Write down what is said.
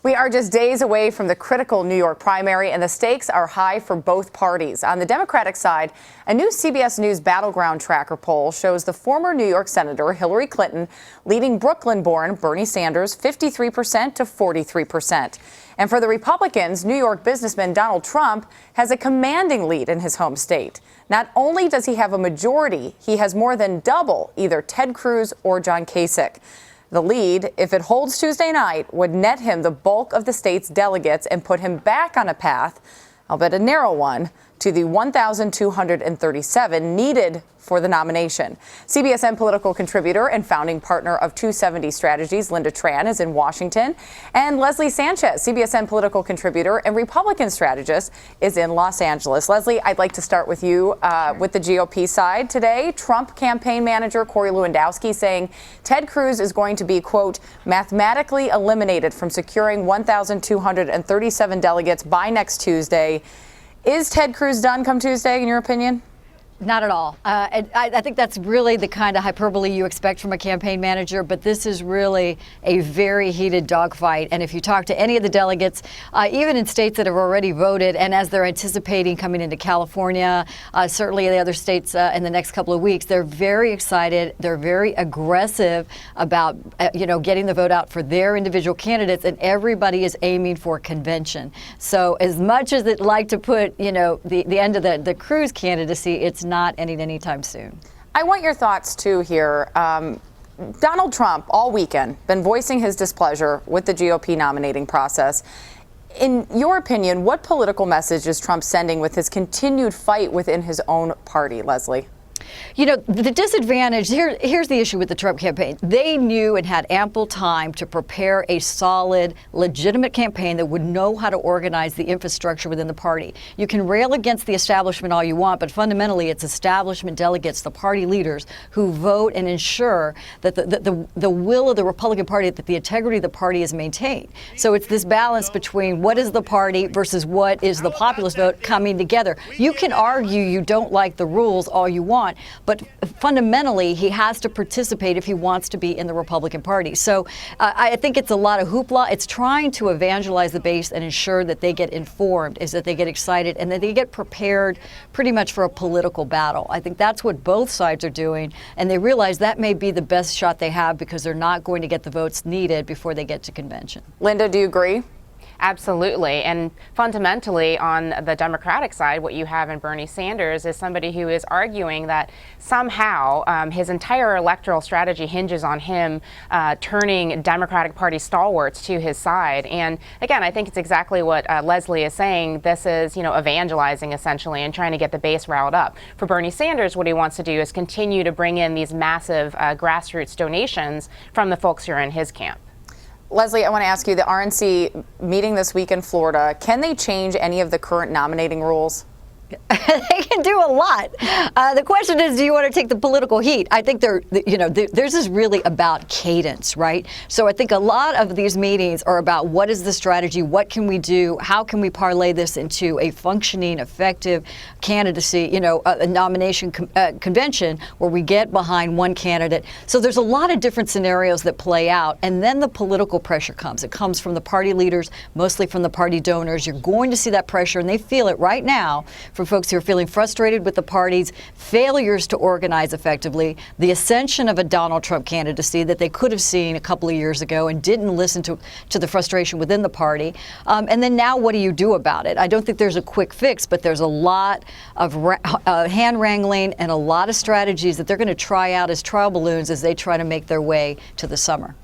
We are just days away from the critical New York primary, and the stakes are high for both parties. On the Democratic side, a new CBS News Battleground Tracker poll shows the former New York Senator Hillary Clinton leading Brooklyn-born Bernie Sanders 53% to 43%. And for the Republicans, New York businessman Donald Trump has a commanding lead in his home state. Not only does he have a majority, he has more than double either Ted Cruz or John Kasich. The lead, if it holds Tuesday night, would net him the bulk of the state's delegates and put him back on a path, albeit a narrow one, to the 1,237 needed for the nomination. CBSN political contributor and founding partner of 270 Strategies, Lynda Tran, is in Washington. And Leslie Sanchez, CBSN political contributor and Republican strategist, is in Los Angeles. Leslie, I'd like to start with you with the GOP side today. Trump campaign manager Corey Lewandowski saying Ted Cruz is going to be, quote, mathematically eliminated from securing 1,237 delegates by next Tuesday. Is Ted Cruz done come Tuesday, in your opinion? Not at all. I think that's really the kind of hyperbole you expect from a campaign manager, but this is really a very heated dogfight. And if you talk to any of the delegates, even in states that have already voted, and as they're anticipating coming into California, certainly the other states in the next couple of weeks, they're very excited. They're very aggressive about, getting the vote out for their individual candidates, and everybody is aiming for convention. So as much as they'd like to put, the end of the Cruz candidacy, it's not ending anytime soon. I want your thoughts too here. Donald Trump all weekend been voicing his displeasure with the GOP nominating process. In your opinion, what political message is Trump sending with his continued fight within his own party, Leslie? The disadvantage, here's the issue with the Trump campaign. They knew and had ample time to prepare a solid, legitimate campaign that would know how to organize the infrastructure within the party. You can rail against the establishment all you want, but fundamentally it's establishment delegates, the party leaders, who vote and ensure that the will of the Republican Party, that the integrity of the party is maintained. So it's this balance between what is the party versus what is the populist vote coming together. You can argue you don't like the rules all you want, but fundamentally, he has to participate if he wants to be in the Republican Party. So I think it's a lot of hoopla. It's trying to evangelize the base and ensure that they get informed, is that they get excited, and that they get prepared pretty much for a political battle. I think that's what both sides are doing, and they realize that may be the best shot they have because they're not going to get the votes needed before they get to convention. Lynda, do you agree? Absolutely. And fundamentally, on the Democratic side, what you have in Bernie Sanders is somebody who is arguing that somehow his entire electoral strategy hinges on him turning Democratic Party stalwarts to his side. And again, I think it's exactly what Leslie is saying. This is, evangelizing essentially and trying to get the base riled up. For Bernie Sanders, what he wants to do is continue to bring in these massive grassroots donations from the folks who are in his camp. Leslie, I want to ask you, the RNC meeting this week in Florida, can they change any of the current nominating rules? They can do a lot. The question is, do you want to take the political heat? I think theirs is really about cadence, right? So I think a lot of these meetings are about what is the strategy, what can we do, how can we parlay this into a functioning, effective candidacy, a nomination convention where we get behind one candidate. So there's a lot of different scenarios that play out, and then the political pressure comes. It comes from the party leaders, mostly from the party donors. You're going to see that pressure, and they feel it right now from folks who are feeling frustrated with the party's failures to organize effectively, the ascension of a Donald Trump candidacy that they could have seen a couple of years ago and didn't listen to the frustration within the party. And then now what do you do about it? I don't think there's a quick fix, but there's a lot of hand wrangling and a lot of strategies that they're going to try out as trial balloons as they try to make their way to the summer.